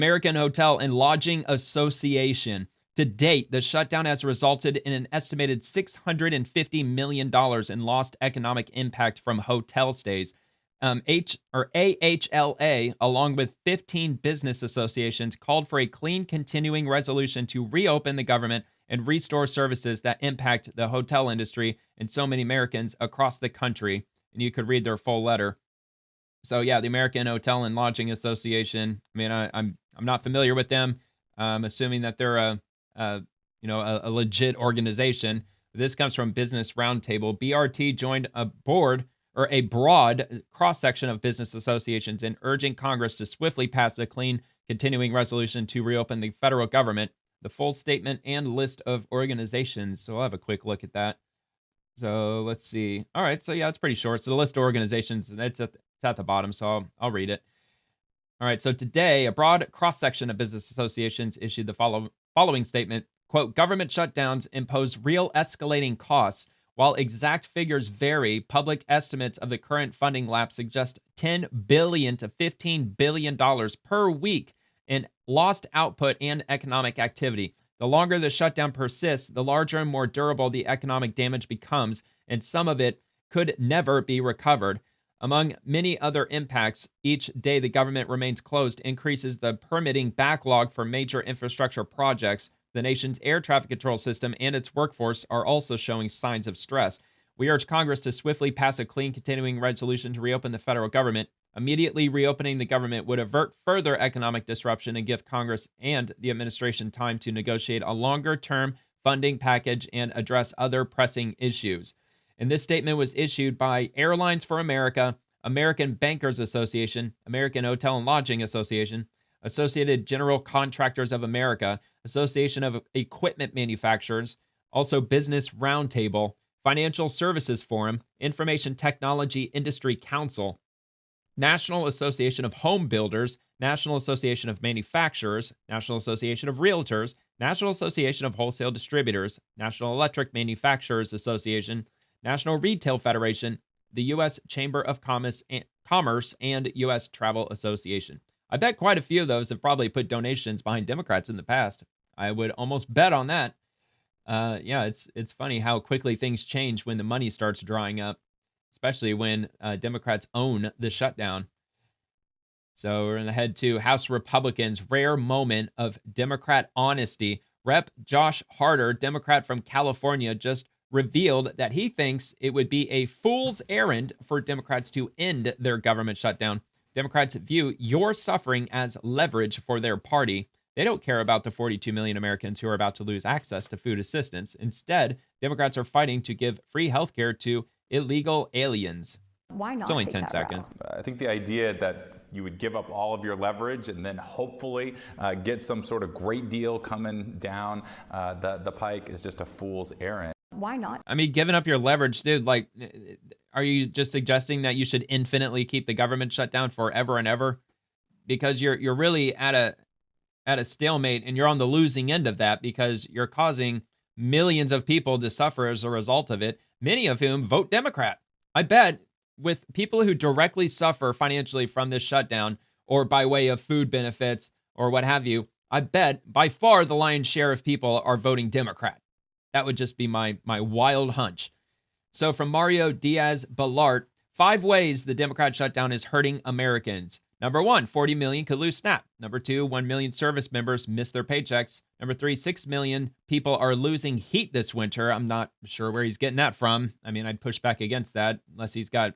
American Hotel and Lodging Association. To date, the shutdown has resulted in an estimated $650 million in lost economic impact from hotel stays. AHLA, along with 15 business associations, called for a clean continuing resolution to reopen the government and restore services that impact the hotel industry and so many Americans across the country. And you could read their full letter. So yeah, the American Hotel and Lodging Association. I mean, I'm not familiar with them. I'm assuming that they're a legit organization. This comes from Business Roundtable. BRT joined a broad cross-section of business associations in urging Congress to swiftly pass a clean continuing resolution to reopen the federal government. The full statement and list of organizations. So I'll have a quick look at that. So let's see. All right, so yeah, it's pretty short. So the list of organizations, it's at the bottom, so I'll read it. All right, so today, a broad cross-section of business associations issued the following statement. Quote, government shutdowns impose real escalating costs. While exact figures vary, public estimates of the current funding lapse suggest $10 billion to $15 billion per week in lost output and economic activity. The longer the shutdown persists, the larger and more durable the economic damage becomes, and some of it could never be recovered. Among many other impacts, each day the government remains closed increases the permitting backlog for major infrastructure projects. The nation's air traffic control system and its workforce are also showing signs of stress. We urge Congress to swiftly pass a clean continuing resolution to reopen the federal government. Immediately reopening the government would avert further economic disruption and give Congress and the administration time to negotiate a longer-term funding package and address other pressing issues. And this statement was issued by Airlines for America, American Bankers Association, American Hotel and Lodging Association, Associated General Contractors of America, Association of Equipment Manufacturers, also Business Roundtable, Financial Services Forum, Information Technology Industry Council, National Association of Home Builders, National Association of Manufacturers, National Association of Realtors, National Association of Wholesale Distributors, National Electric Manufacturers Association, National Retail Federation, the U.S. Chamber of Commerce, and U.S. Travel Association. I bet quite a few of those have probably put donations behind Democrats in the past. I would almost bet on that. Yeah, it's funny how quickly things change when the money starts drying up, especially when Democrats own the shutdown. So we're going to head to House Republicans' rare moment of Democrat honesty. Rep. Josh Harder, Democrat from California, just revealed that he thinks it would be a fool's errand for Democrats to end their government shutdown. Democrats view your suffering as leverage for their party. They don't care about the 42 million Americans who are about to lose access to food assistance. Instead, Democrats are fighting to give free health care to illegal aliens. Why not? It's only 10 seconds. I think the idea that you would give up all of your leverage and then hopefully get some sort of great deal coming down the pike is just a fool's errand. Why not? I mean, giving up your leverage, dude, like, are you just suggesting that you should infinitely keep the government shut down forever and ever? Because you're really at a stalemate, and you're on the losing end of that because you're causing millions of people to suffer as a result of it, many of whom vote Democrat. I bet with people who directly suffer financially from this shutdown or by way of food benefits or what have you, I bet by far the lion's share of people are voting Democrat. That would just be my wild hunch. So from Mario Diaz-Balart, 5 ways the Democrat shutdown is hurting Americans. Number 1, 40 million could lose SNAP. Number 2, 1 million service members miss their paychecks. Number 3, 6 million people are losing heat this winter. I'm not sure where he's getting that from. I mean, I'd push back against that unless he's got,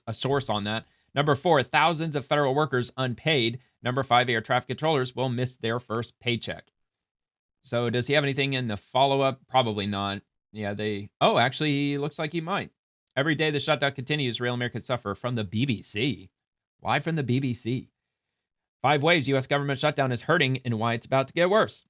a source on that. Number 4, thousands of federal workers unpaid. Number 5, air traffic controllers will miss their first paycheck. So does he have anything in the follow-up? Probably not. Yeah, actually, he looks like he might. Every day the shutdown continues, real Americans suffer. From the BBC. Why from the BBC? 5 ways U.S. government shutdown is hurting and why it's about to get worse.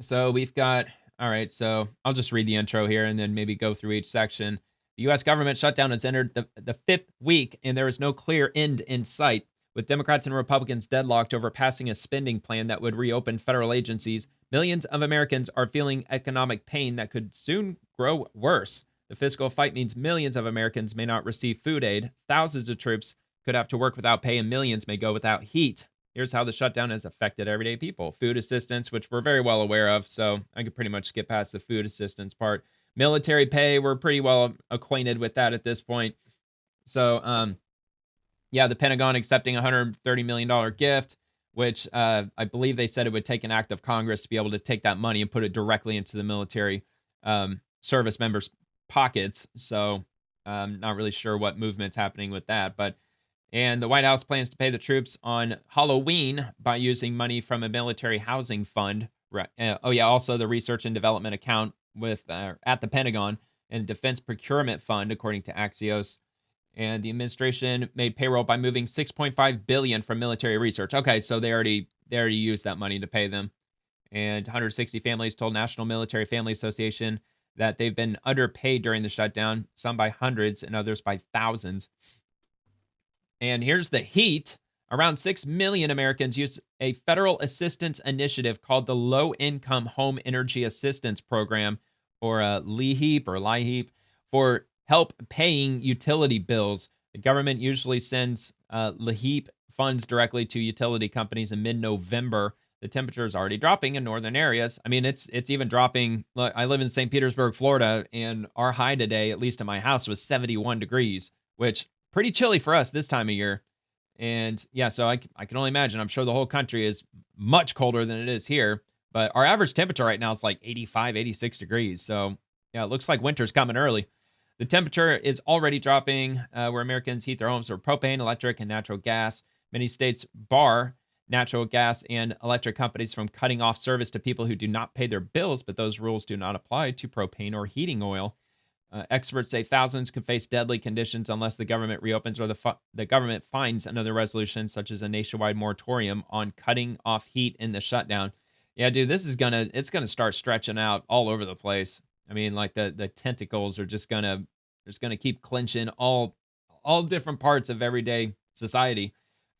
So we've got, all right, so I'll just read the intro here and then maybe go through each section. The U.S. government shutdown has entered the 5th week, and there is no clear end in sight. With Democrats and Republicans deadlocked over passing a spending plan that would reopen federal agencies, millions of Americans are feeling economic pain that could soon grow worse. The fiscal fight means millions of Americans may not receive food aid, thousands of troops could have to work without pay, and millions may go without heat. Here's how the shutdown has affected everyday people. Food assistance, which we're very well aware of, so I could pretty much skip past the food assistance part. Military pay, we're pretty well acquainted with that at this point. So, yeah, the Pentagon accepting a $130 million gift, which I believe they said it would take an act of Congress to be able to take that money and put it directly into the military service members' pockets. So I'm not really sure what movement's happening with that. And the White House plans to pay the troops on Halloween by using money from a military housing fund. Right. Also the research and development account at the Pentagon and Defense Procurement Fund, according to Axios. And the administration made payroll by moving $6.5 billion from military research. Okay, so they already used that money to pay them. And 160 families told National Military Family Association that they've been underpaid during the shutdown, some by hundreds and others by thousands. And here's the heat. Around 6 million Americans use a federal assistance initiative called the Low Income Home Energy Assistance Program, or LIHEAP, for help paying utility bills. The government usually sends LIHEAP funds directly to utility companies in mid-November. The temperature is already dropping in northern areas. I mean, it's even dropping. Look, I live in St. Petersburg, Florida, and our high today, at least in my house, was 71 degrees, which pretty chilly for us this time of year. And yeah, so I can only imagine. I'm sure the whole country is much colder than it is here. But our average temperature right now is like 85, 86 degrees. So yeah, it looks like winter's coming early. The temperature is already dropping where Americans heat their homes with propane, electric, and natural gas. Many states bar natural gas and electric companies from cutting off service to people who do not pay their bills, but those rules do not apply to propane or heating oil. Experts say thousands could face deadly conditions unless the government reopens or the government finds another resolution, such as a nationwide moratorium on cutting off heat in the shutdown. Yeah, dude, it's gonna start stretching out all over the place. I mean, like the tentacles are just gonna keep clinching all different parts of everyday society.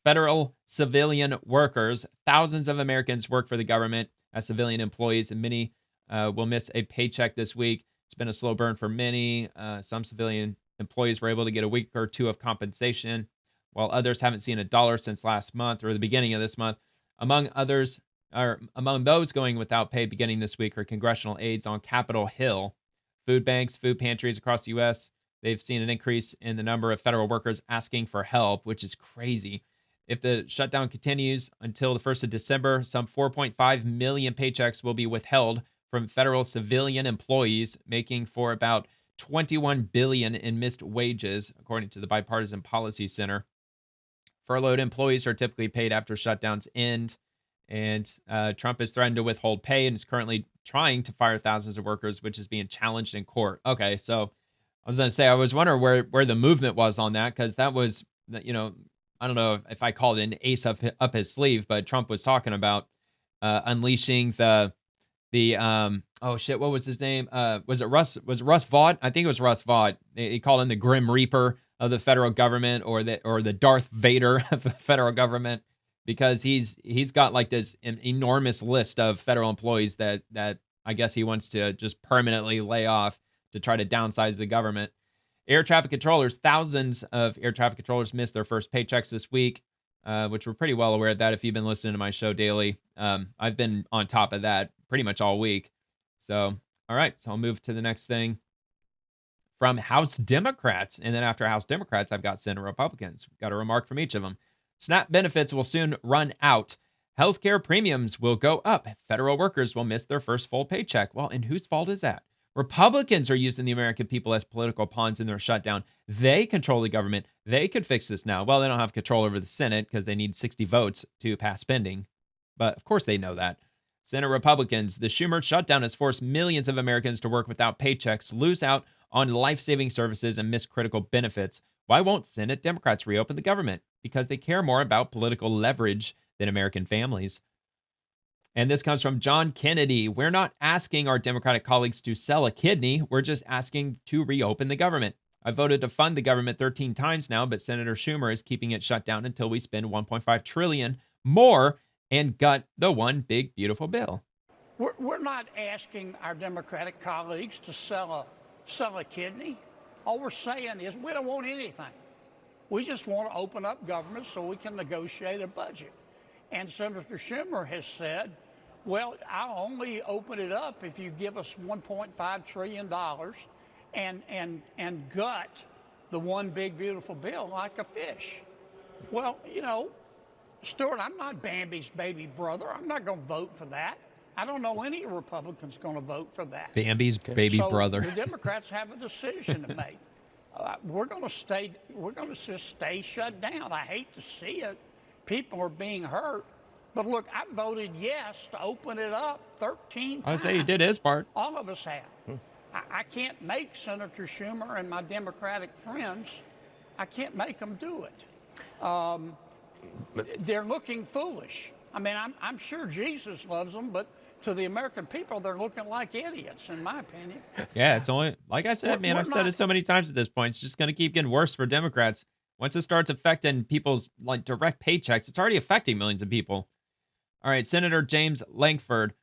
Federal civilian workers, thousands of Americans work for the government as civilian employees, and many will miss a paycheck this week. It's been a slow burn for many. Some civilian employees were able to get a week or two of compensation, while others haven't seen a dollar since last month or the beginning of this month. Among those going without pay beginning this week are congressional aides on Capitol Hill, food banks, food pantries across the U.S. They've seen an increase in the number of federal workers asking for help, which is crazy. If the shutdown continues until the 1st of December, some 4.5 million paychecks will be withheld from federal civilian employees, making for about $21 billion in missed wages, according to the Bipartisan Policy Center. Furloughed employees are typically paid after shutdowns end, and Trump has threatened to withhold pay and is currently trying to fire thousands of workers, which is being challenged in court. Okay, so I was going to say, I was wondering where the movement was on that, because that was, I don't know if I called it an ace up his sleeve, but Trump was talking about unleashing the oh shit, what was his name? Was it Russ Vought? I think it was Russ Vought. He called him the Grim Reaper of the federal government, or the Darth Vader of the federal government, because he's got like this enormous list of federal employees that I guess he wants to just permanently lay off to try to downsize the government. Air traffic controllers, thousands of air traffic controllers missed their first paychecks this week, which we're pretty well aware of that if you've been listening to my show daily. I've been on top of that pretty much all week. So, all right, so I'll move to the next thing from House Democrats. And then after House Democrats, I've got Senate Republicans. We've got a remark from each of them. SNAP benefits will soon run out. Healthcare premiums will go up. Federal workers will miss their first full paycheck. Well, and whose fault is that? Republicans are using the American people as political pawns in their shutdown. They control the government. They could fix this now. Well, they don't have control over the Senate because they need 60 votes to pass spending. But of course they know that. Senate Republicans, the Schumer shutdown has forced millions of Americans to work without paychecks, lose out on life-saving services, and miss critical benefits. Why won't Senate Democrats reopen the government? Because they care more about political leverage than American families. And this comes from John Kennedy. We're not asking our Democratic colleagues to sell a kidney. We're just asking to reopen the government. I voted to fund the government 13 times now, but Senator Schumer is keeping it shut down until we spend $1.5 trillion more and gut the one big, beautiful bill. We're not asking our Democratic colleagues to sell a kidney. All we're saying is we don't want anything. We just want to open up government so we can negotiate a budget. And Senator Schumer has said, well, I'll only open it up if you give us $1.5 trillion and gut the one big beautiful bill like a fish. Well, you know, Stuart, I'm not Bambi's baby brother. I'm not going to vote for that. I don't know any Republicans going to vote for that. Bambi's baby brother. The Democrats have a decision to make. We're going to just stay shut down. I hate to see it. People are being hurt. But look, I voted yes to open it up 13 times. I would say he did his part. All of us have. I can't make Senator Schumer and my Democratic friends, I can't make them do it. They're looking foolish. I mean, I'm sure Jesus loves them, but to the American people, they're looking like idiots, in my opinion. Yeah, it's only, like I said, man, I've said it so many times at this point. It's just going to keep getting worse for Democrats. Once it starts affecting people's like direct paychecks, it's already affecting millions of people. All right, Senator James Lankford.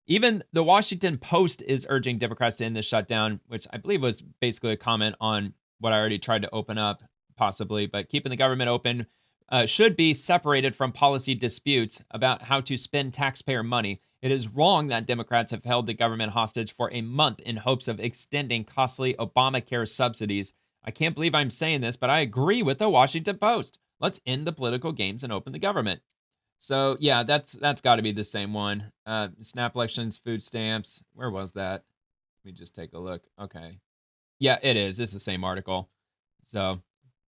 Even the Washington Post is urging Democrats to end the shutdown, which I believe was basically a comment on what I already tried to open up, possibly. But keeping the government open should be separated from policy disputes about how to spend taxpayer money. It is wrong that Democrats have held the government hostage for a month in hopes of extending costly Obamacare subsidies. I can't believe I'm saying this, but I agree with the Washington Post. Let's end the political games and open the government. So, yeah, that's got to be the same one. Snap elections, food stamps. Where was that? Let me just take a look. Okay. Yeah, it is. It's the same article. So,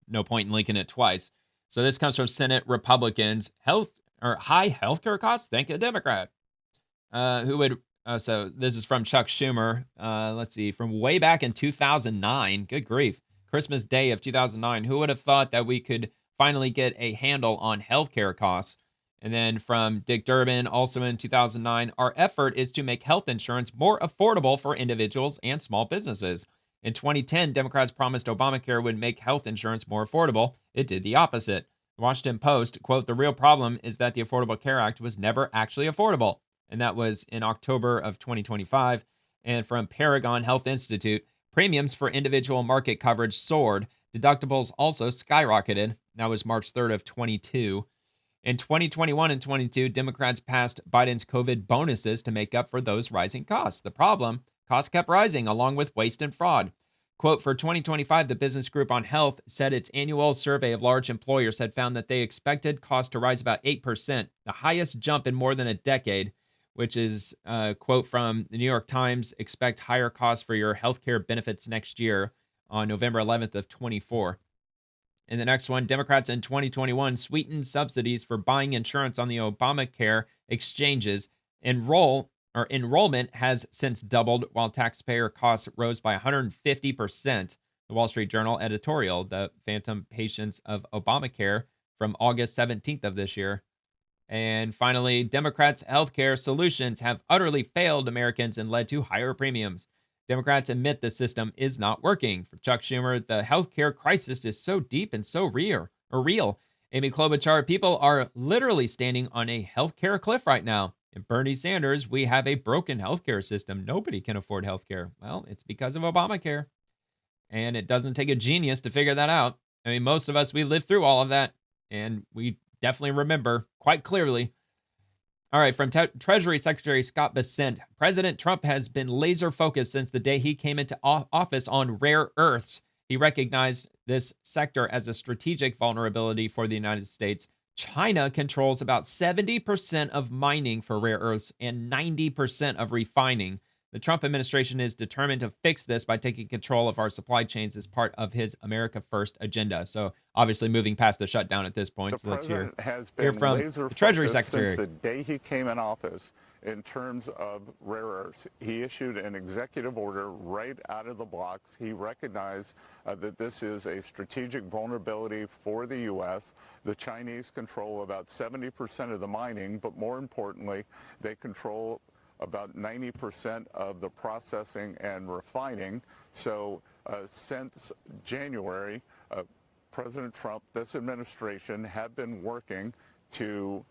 no point in linking it twice. So, this comes from Senate Republicans. High healthcare costs? Thank a Democrat. So, this is from Chuck Schumer. Let's see. From way back in 2009. Good grief. Christmas Day of 2009. Who would have thought that we could finally get a handle on healthcare costs? And then from Dick Durbin, also in 2009, our effort is to make health insurance more affordable for individuals and small businesses. In 2010, Democrats promised Obamacare would make health insurance more affordable. It did the opposite. The Washington Post, quote, the real problem is that the Affordable Care Act was never actually affordable. And that was in October of 2025. And from Paragon Health Institute, premiums for individual market coverage soared. Deductibles also skyrocketed. That was March 3rd of 22. In 2021 and 22, Democrats passed Biden's COVID bonuses to make up for those rising costs. The problem, costs kept rising along with waste and fraud. Quote, for 2025, the Business Group on Health said its annual survey of large employers had found that they expected costs to rise about 8%, the highest jump in more than a decade, which is, quote from the New York Times, expect higher costs for your healthcare benefits next year on November 11th of 24. And the next one, Democrats in 2021 sweetened subsidies for buying insurance on the Obamacare exchanges. Enrollment has since doubled, while taxpayer costs rose by 150%. The Wall Street Journal editorial, the phantom patients of Obamacare from August 17th of this year. And finally, Democrats' healthcare solutions have utterly failed Americans and led to higher premiums. Democrats admit the system is not working. For Chuck Schumer, the healthcare crisis is so deep and so real. Amy Klobuchar, people are literally standing on a healthcare cliff right now. And Bernie Sanders, we have a broken healthcare system. Nobody can afford healthcare. Well, it's because of Obamacare. And it doesn't take a genius to figure that out. I mean, most of us, we lived through all of that. And we definitely remember quite clearly. All right, from Treasury Secretary Scott Bessent, President Trump has been laser focused since the day he came into office on rare earths. He recognized this sector as a strategic vulnerability for the United States. China controls about 70% of mining for rare earths and 90% of refining. The Trump administration is determined to fix this by taking control of our supply chains as part of his America First agenda. So obviously moving past the shutdown at this point. So let's hear from the Treasury Secretary. Since the day he came in office in terms of rare earths. He issued an executive order right out of the blocks. He recognized that this is a strategic vulnerability for the U.S. The Chinese control about 70% of the mining, but more importantly, they control about 90% of the processing and refining. So since January, President Trump, this administration have been working to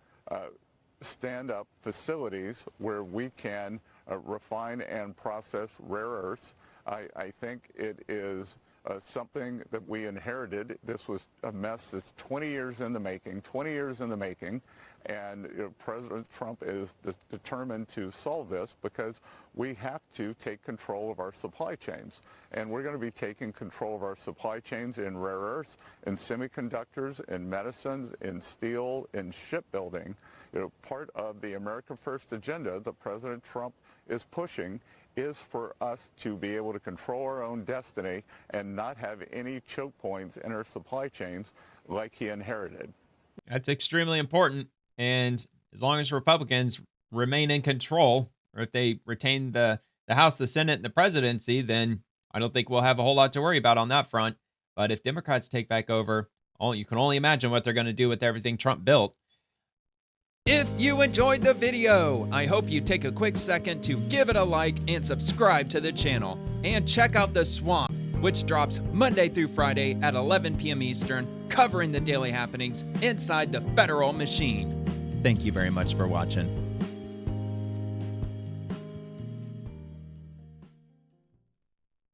stand up facilities where we can refine and process rare earths. I think it is something that we inherited. This was a mess that's 20 years in the making, and President Trump is determined to solve this because we have to take control of our supply chains. And we're going to be taking control of our supply chains in rare earths, in semiconductors, in medicines, in steel, in shipbuilding. Part of the America First agenda that President Trump is pushing is for us to be able to control our own destiny and not have any choke points in our supply chains like he inherited. That's extremely important. And as long as Republicans remain in control, or if they retain the House, the Senate, and the presidency, then I don't think we'll have a whole lot to worry about on that front. But if Democrats take back over, you can only imagine what they're going to do with everything Trump built. If you enjoyed the video, I hope you take a quick second to give it a like and subscribe to the channel. And check out The Swamp, which drops Monday through Friday at 11 p.m. Eastern, covering the daily happenings inside the federal machine. Thank you very much for watching.